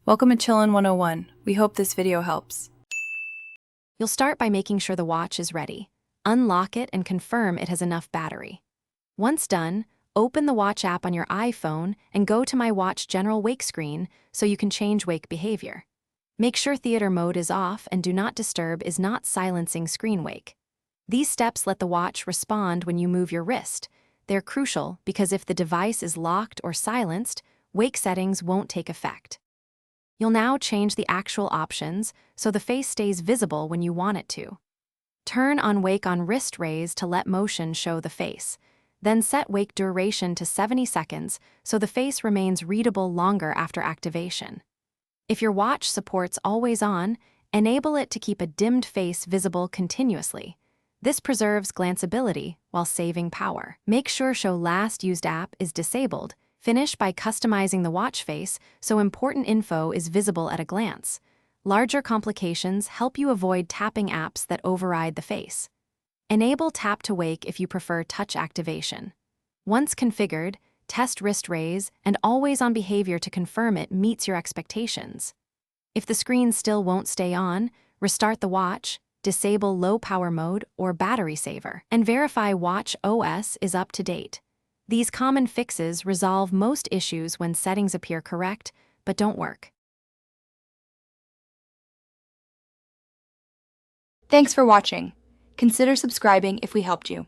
Welcome to Chillin' 101. We hope this video helps. You'll start by making sure the watch is ready. Unlock it and confirm it has enough battery. Once done, open the watch app on your iPhone and go to My Watch General Wake screen so you can change wake behavior. Make sure theater mode is off and Do Not Disturb is not silencing screen wake. These steps let the watch respond when you move your wrist. They're crucial because if the device is locked or silenced, wake settings won't take effect. You'll now change the actual options so the face stays visible when you want it to. Turn on wake on wrist raise to let motion show the face. Then set wake duration to 70 seconds so the face remains readable longer after activation. If your watch supports always on, enable it to keep a dimmed face visible continuously. This preserves glanceability while saving power. Make sure Show Last Used app is disabled. Finish by customizing the watch face so important info is visible at a glance. Larger complications help you avoid tapping apps that override the face. Enable tap to wake if you prefer touch activation. Once configured, test wrist raise and always on behavior to confirm it meets your expectations. If the screen still won't stay on, restart the watch, disable low power mode or battery saver, and verify Watch OS is up to date. These common fixes resolve most issues when settings appear correct but don't work. Thanks for watching. Consider subscribing if we helped you.